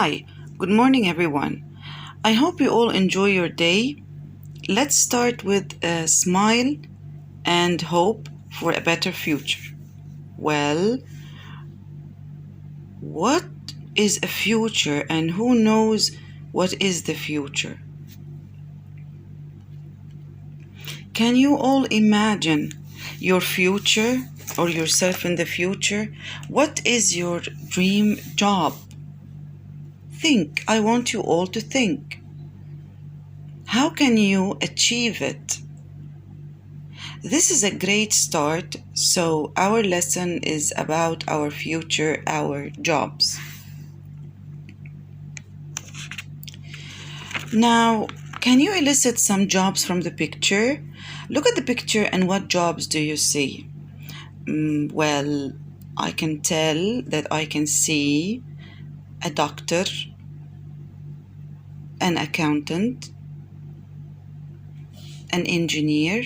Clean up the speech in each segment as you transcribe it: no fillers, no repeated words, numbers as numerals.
Hi, good morning, everyone. I hope you all enjoy your day. Let's start with a smile and hope for a better future. Well, what is a future and who knows what is the future? Can you all imagine your future or yourself in the future? What is your dream job? Think. I want you all to think. How can you achieve it? This is a great start. So, our lesson is about our future, our jobs. Now, can you elicit some jobs from the picture? Look at the picture and what jobs do you see? Well, I can tell that I can see a doctor, an accountant, an engineer,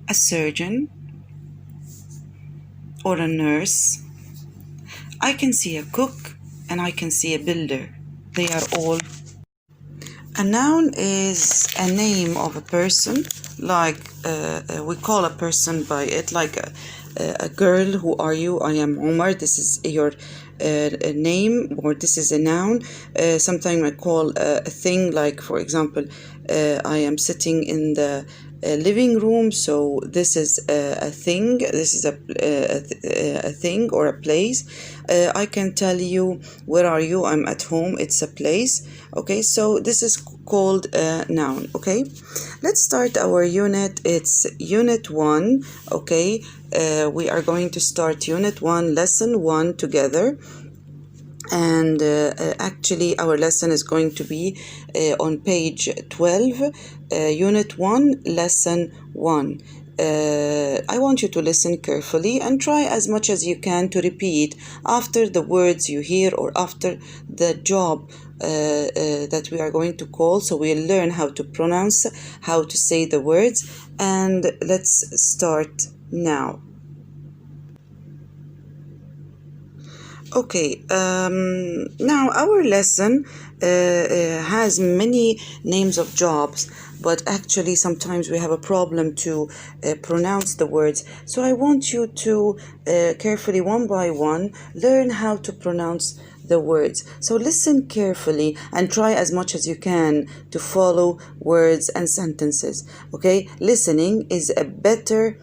a surgeon, or a nurse. I can see a cook and I can see a builder. They are all. A noun is a name of a person, like we call a person by it, like a girl. Who are you? I am Omar. This is your name, or this is a noun. Sometimes I call a thing, like for example, I am sitting in the living room, so this is a thing. This is a thing or a place. I can tell you, where are you? I'm at home. It's a place. Okay, so this is called a noun. Okay, let's start our unit. It's unit 1. Okay, we are going to start unit 1, lesson 1 together. And actually our lesson is going to be on page 12, unit 1, lesson 1. I want you to listen carefully and try as much as you can to repeat after the words you hear or after the job that we are going to call. So we'll learn how to pronounce, how to say the words, and let's start now. Okay, now our lesson has many names of jobs, but actually sometimes we have a problem to pronounce the words. So I want you to carefully, one by one, learn how to pronounce the words. So listen carefully and try as much as you can to follow words and sentences. Okay, listening is a better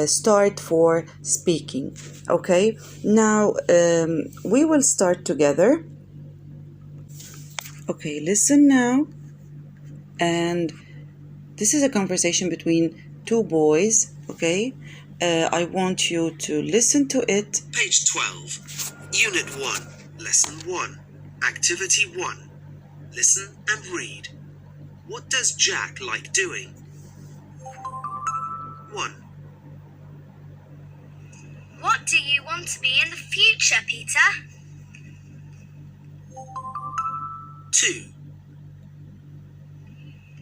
start for speaking. Okay, now we will start together. Okay, listen now. And this is a conversation between two boys. Okay, I want you to listen to it. Page 12, Unit 1, Lesson 1, Activity 1. Listen and read. What does Jack like doing? 1. What do you want to be in the future, Peter? 2.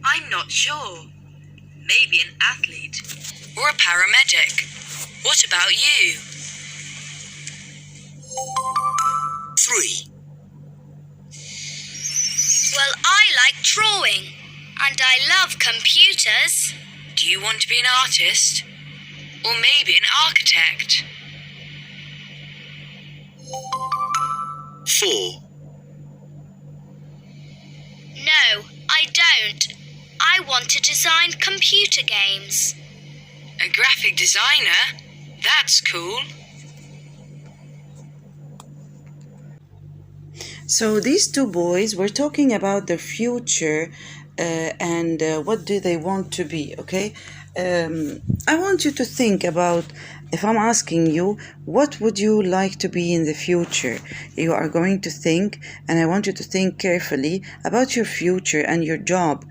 I'm not sure. Maybe an athlete or a paramedic. What about you? 3. Well, I like drawing, and I love computers. Do you want to be an artist? Or maybe an architect? 4. No, I don't. I want to design computer games. A graphic designer? That's cool. So these two boys were talking about their future and what do they want to be. Okay, I want you to think about, if I'm asking you, what would you like to be in the future? You are going to think, and I want you to think carefully about your future and your job.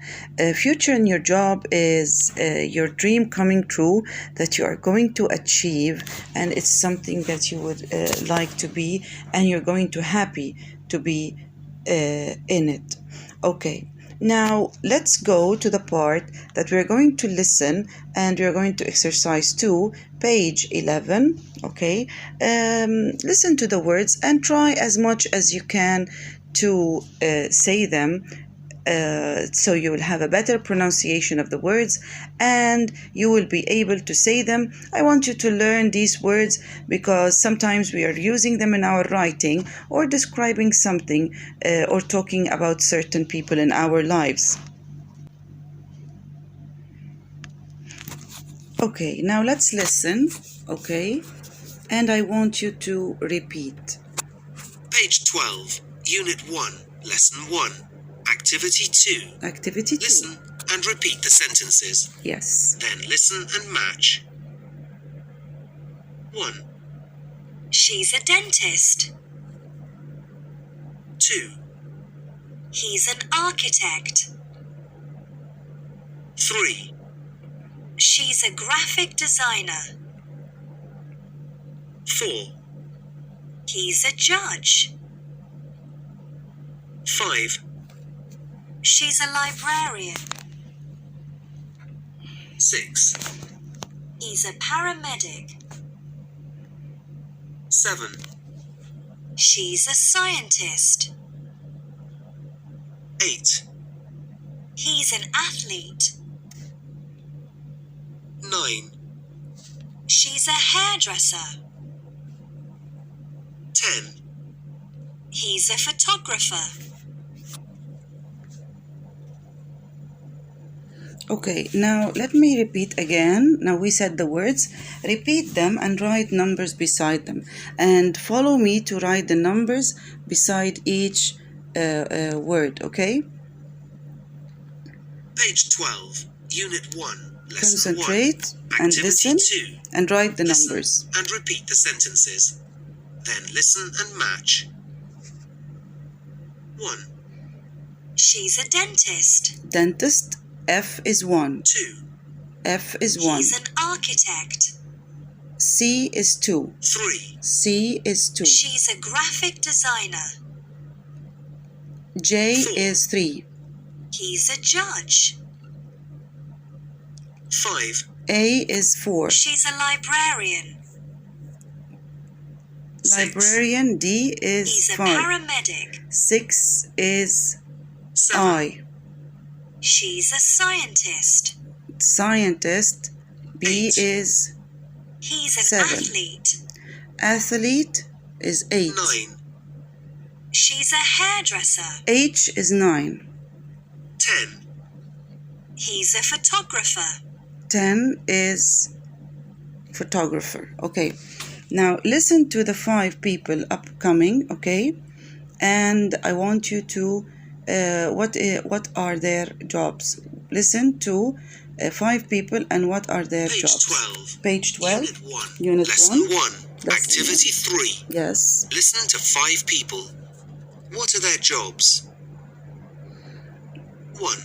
Future and your job is your dream coming true that you are going to achieve, and it's something that you would like to be, and you're going to happy to be in it. Okay, Now, let's go to the part that we're going to listen, and we're going to exercise 2, page 11, okay? Listen to the words and try as much as you can to say them, so you will have a better pronunciation of the words and you will be able to say them. I want you to learn these words because sometimes we are using them in our writing or describing something or talking about certain people in our lives. Okay, now let's listen, okay? And I want you to repeat. Page 12, Unit 1, Lesson 1, Activity 2. Activity 2. Listen and repeat the sentences. Yes. Then listen and match. 1, She's a dentist. 2, He's an architect. 3, She's a graphic designer. 4, He's a judge. 5, She's a librarian. 6, He's a paramedic. 7, She's a scientist. 8, He's an athlete. 9, She's a hairdresser. 10, He's a photographer. Okay, now let me repeat again. Now we said the words, repeat them and write numbers beside them. And follow me to write the numbers beside each word, okay? Page 12, Unit 1, Lesson 1. Concentrate and Activity listen 2. and write the Listen numbers. and repeat the sentences. Then listen and match. 1, She's a dentist. Dentist, F is 1. 2, F is 1. He's an architect. C is 2. 3, C is 2. She's a graphic designer. J 4. is 3. He's a judge. 5, A is 4. She's a librarian. 6, Librarian, D is He's a 5. paramedic. 6 is 7, I. She's a scientist. Scientist, B 8. is He's an 7. athlete. Athlete is 8. 9, She's a hairdresser. H is 9. 10, He's a photographer. 10 is photographer. Okay, now listen to the 5 people upcoming, okay? And I want you to, what are their jobs? Listen to 5 people and what are their Page jobs? 12. Page 12. Unit 1, Unit Lesson 1. 1, Lesson Activity 3. Yes. Listen to 5 people. What are their jobs? 1,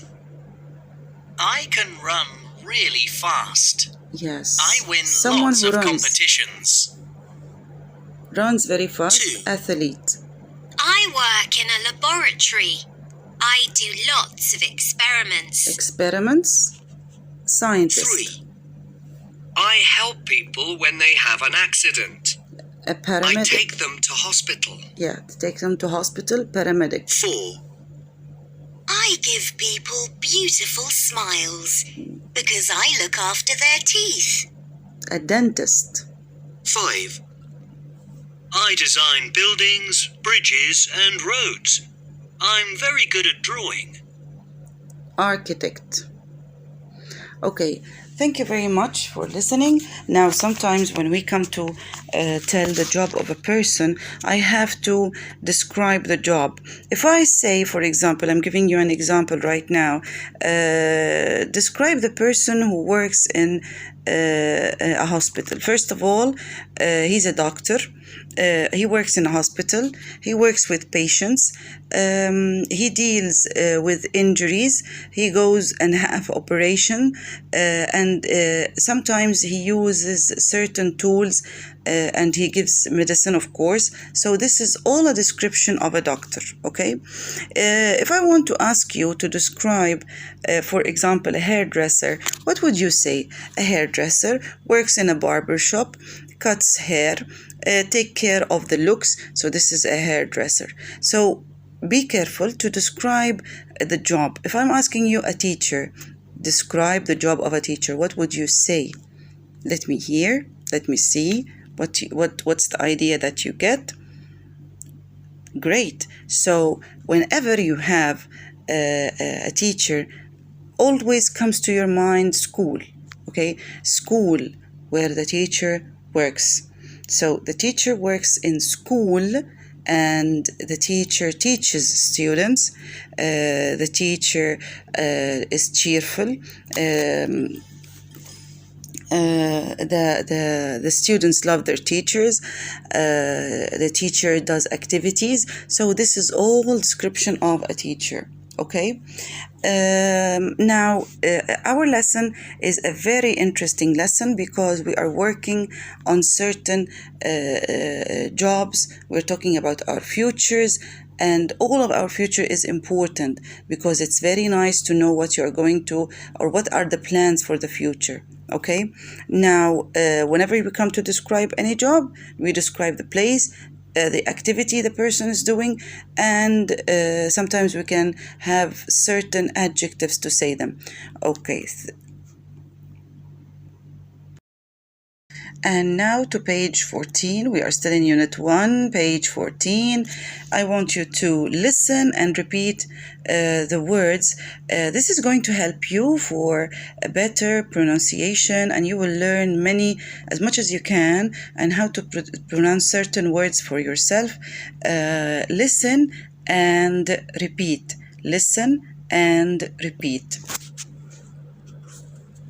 I can run really fast. Yes. I win Someone lots who of runs. competitions. Runs very fast. Two. Athlete. I work in a laboratory. I do lots of experiments. Experiments. Scientist. 3, I help people when they have an accident. A I paramedic. take them to hospital. Yeah, to take them to hospital. Paramedic. 4, I give people beautiful smiles because I look after their teeth. A dentist. 5, I design buildings, bridges, and roads. I'm very good at drawing. Architect. Okay, thank you very much for listening. Now, sometimes when we come to tell the job of a person, I have to describe the job. If I say, for example, I'm giving you an example right now, describe the person who works in a hospital. First of all, he's a doctor. He works in a hospital. He works with patients. He deals with injuries. He goes and have operation, and sometimes he uses certain tools and he gives medicine, of course. So this is all a description of a doctor, okay? If I want to ask you to describe, for example, a hairdresser, what would you say? A hairdresser works in a barber shop, cuts hair, take care of the looks. So this is a hairdresser. So be careful to describe the job. If I'm asking you a teacher, describe the job of a teacher, what would you say? Let me hear. Let me see what's the idea that you get. Great. So whenever you have a teacher, always comes to your mind school. Okay, school, where the teacher works. So the teacher works in school, and the teacher teaches students. The teacher is cheerful. The students love their teachers. The teacher does activities. So this is all description of a teacher. Okay. Now our lesson is a very interesting lesson because we are working on certain jobs. We're talking about our futures, and all of our future is important because it's very nice to know what you're going to, or what are the plans for the future. Okay, now whenever we come to describe any job, we describe the place, the activity the person is doing, and sometimes we can have certain adjectives to say them. Okay. And now to page 14. We are still in Unit 1, page 14. I want you to listen and repeat the words. This is going to help you for a better pronunciation, and you will learn as much as you can, and how to pronounce certain words for yourself. Listen and repeat. Listen and repeat.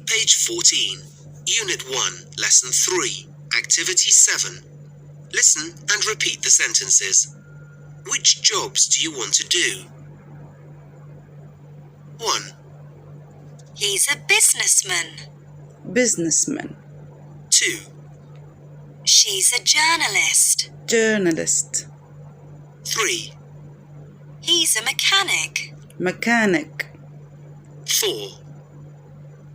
Page 14, Unit 1, Lesson 3, Activity 7. Listen and repeat the sentences. Which jobs do you want to do? 1. He's a businessman. Businessman. 2. She's a journalist. Journalist. 3. He's a mechanic. Mechanic. 4.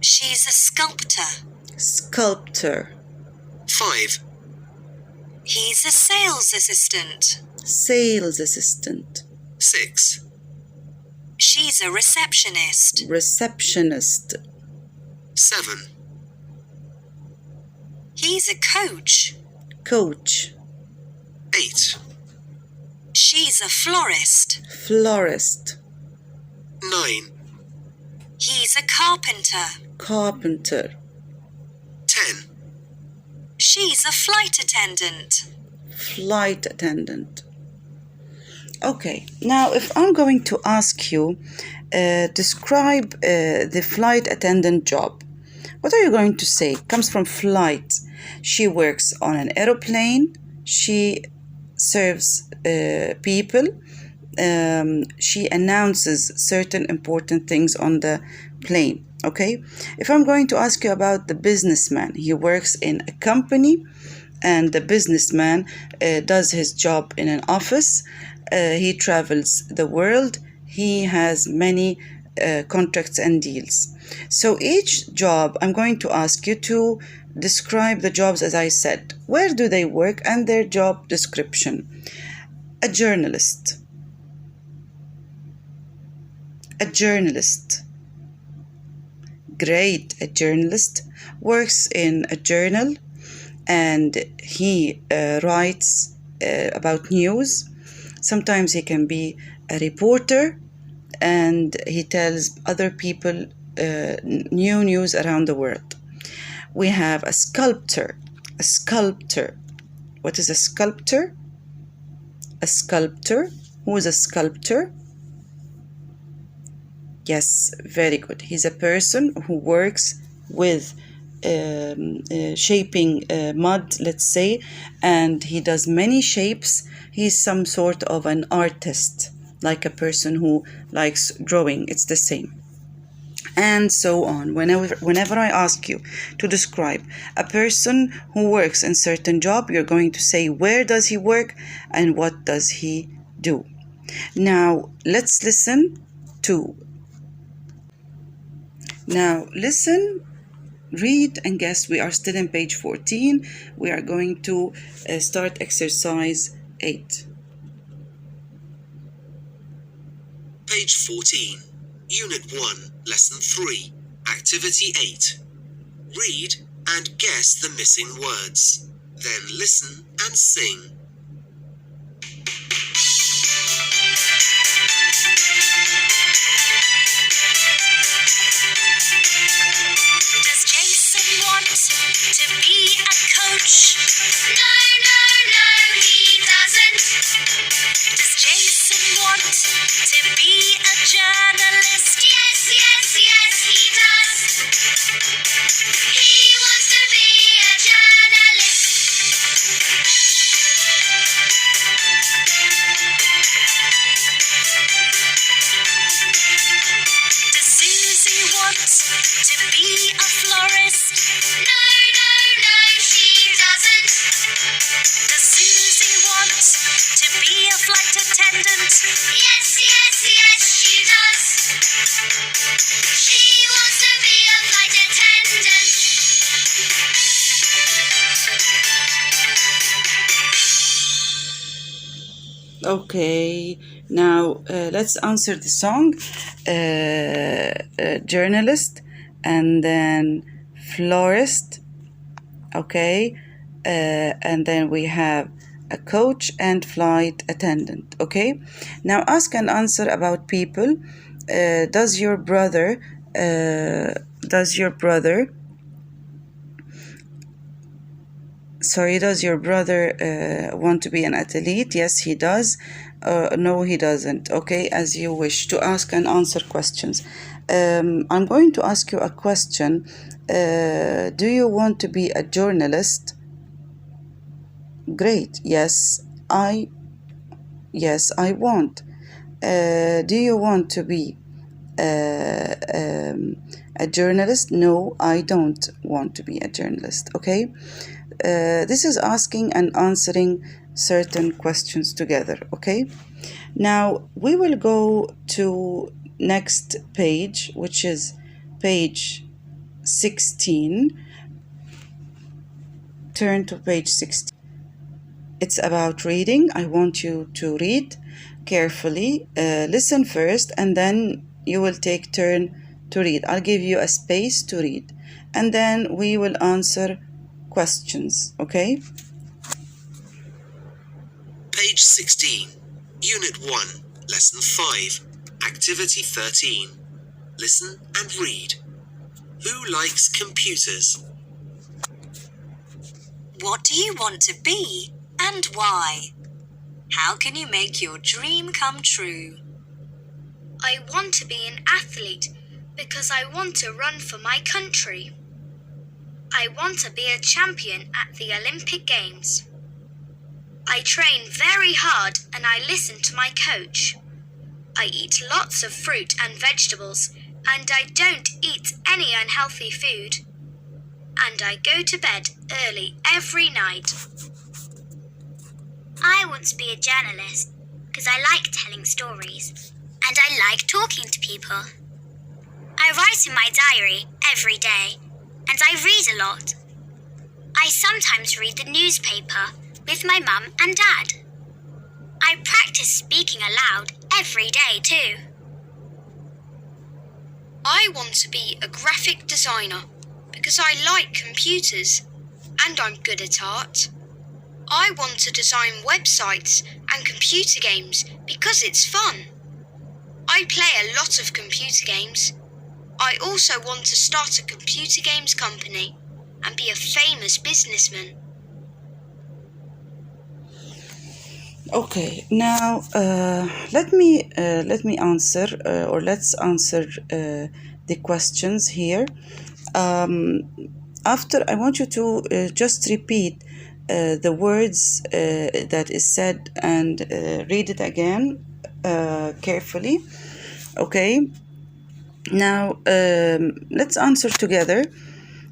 She's a sculptor. Sculptor. 5. He's a sales assistant. Sales assistant. 6. She's a receptionist. Receptionist. 7. He's a coach. Coach. 8. She's a florist. Florist. 9. He's a carpenter. Carpenter. 10. She's a flight attendant. Flight attendant. Okay, now if I'm going to ask you, describe the flight attendant job, what are you going to say? Comes from flight. She works on an aeroplane. She serves people. She announces certain important things on the plane. Okay, if I'm going to ask you about the businessman, he works in a company, and the businessman does his job in an office. He travels the world. He has many contracts and deals. So each job, I'm going to ask you to describe the jobs as I said. Where do they work and their job description? A journalist. A journalist. Great. A journalist works in a journal, and he writes about news. Sometimes he can be a reporter, and he tells other people new news around the world. We have a sculptor. A sculptor. What is a sculptor? A sculptor. Who is a sculptor? Yes, very good. He's a person who works with shaping mud, let's say, and he does many shapes. He's some sort of an artist, like a person who likes drawing. It's the same. and so on. Whenever I ask you to describe a person who works in certain job, you're going to say where does he work and what does he do. Now let's listen, read and guess. We are still in page 14. We are going to start exercise 8. Page 14, Unit 1, Lesson 3, Activity 8. Read and guess the missing words. Then listen and sing. Does Jason want to be a coach? No, no, no, he doesn't. Does Jason want to be a journalist? Yes, yes, yes, he does. He wants to be a journalist. Does Susie want to be a florist? No, no, no, she doesn't. Does Susie want to be a flight attendant? Yes, yes, yes, she does. She wants to be a flight attendant. Okay, now let's answer the song. Journalist and then florist. Okay, and then we have a coach and flight attendant. Okay, now ask and answer about people. Does your brother want to be an athlete? Yes, he does. No, he doesn't. Okay, as you wish to ask and answer questions. I'm going to ask you a question. Do you want to be a journalist? Great. Yes, I want. Do you want to be a journalist? No, I don't want to be a journalist. Okay. This is asking and answering certain questions together. Okay, now we will go to next page, which is page 16. Turn to page 16. It's about reading. I want you to read carefully. Listen first, and then you will take turn to read. I'll give you a space to read, and then we will answer questions. Okay? Page 16, Unit 1, Lesson 5, Activity 13. Listen and read. Who likes computers? What do you want to be and why? How can you make your dream come true? I want to be an athlete because I want to run for my country. I want to be a champion at the Olympic Games. I train very hard and I listen to my coach. I eat lots of fruit and vegetables and I don't eat any unhealthy food. And I go to bed early every night. I want to be a journalist because I like telling stories and I like talking to people. I write in my diary every day and I read a lot. I sometimes read the newspaper with my mum and dad. I practice speaking aloud every day too. I want to be a graphic designer because I like computers and I'm good at art. I want to design websites and computer games because it's fun. I play a lot of computer games. I also want to start a computer games company and be a famous businessman. Okay, now let me answer or let's answer the questions here. After, I want you to just repeat the words that is said and read it again carefully. Okay, Now, let's answer together.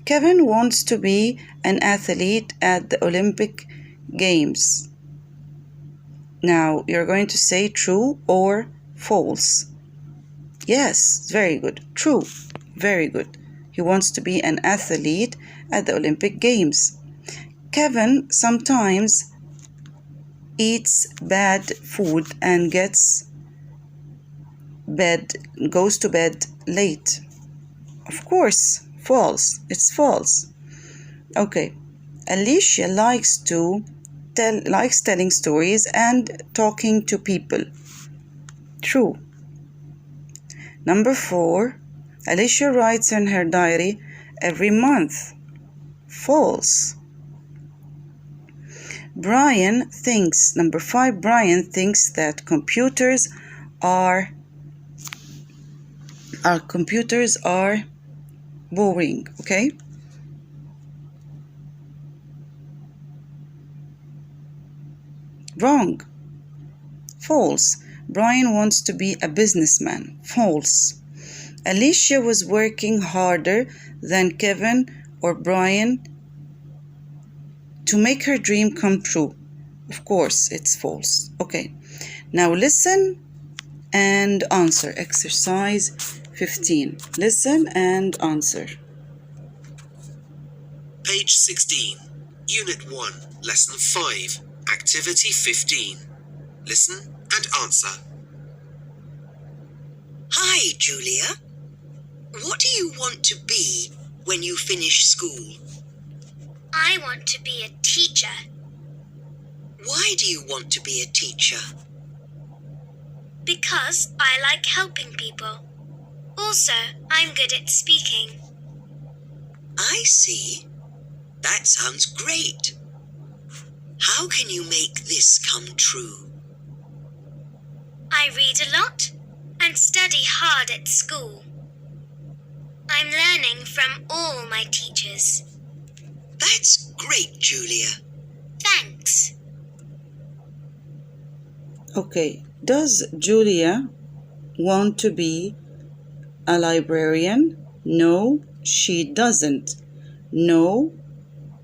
Kevin wants to be an athlete at the Olympic Games. Now, you're going to say true or false. Yes, very good. True. Very good. He wants to be an athlete at the Olympic Games. Kevin sometimes eats bad food and goes to bed late. Of course, false. It's false. Okay. Alicia likes telling stories and talking to people. True. Number 4. Alicia writes in her diary every month. False. Number 5, Brian thinks that computers are boring, okay? Wrong. False. Brian wants to be a businessman. False. Alicia was working harder than Kevin or Brian to make her dream come true. Of course, it's false. Okay. Now listen and answer. Exercise 15. Listen and answer. Page 16, Unit 1, Lesson 5, Activity 15. Listen and answer. Hi, Julia. What do you want to be when you finish school? I want to be a teacher Why do you want to be a teacher? because I like helping people. Also, I'm good at speaking. I see. That sounds great. How can you make this come true? I read a lot and study hard at school. I'm learning from all my teachers. That's great, Julia. Thanks. Okay. Does Julia want to be a librarian? No, she doesn't. No,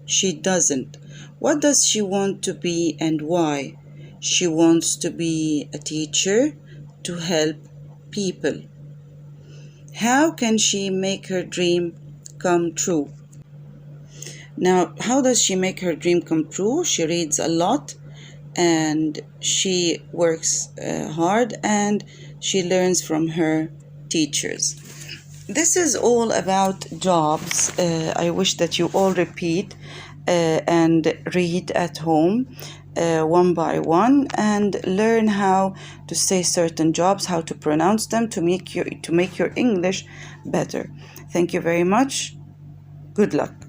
she doesn't. What does she want to be and why? She wants to be a teacher to help people. How can she make her dream come true? Now, how does she make her dream come true? She reads a lot and she works hard and she learns from her teachers. This is all about jobs. I wish that you all repeat and read at home one by one and learn how to say certain jobs, how to pronounce them to make your English better. Thank you very much. Good luck.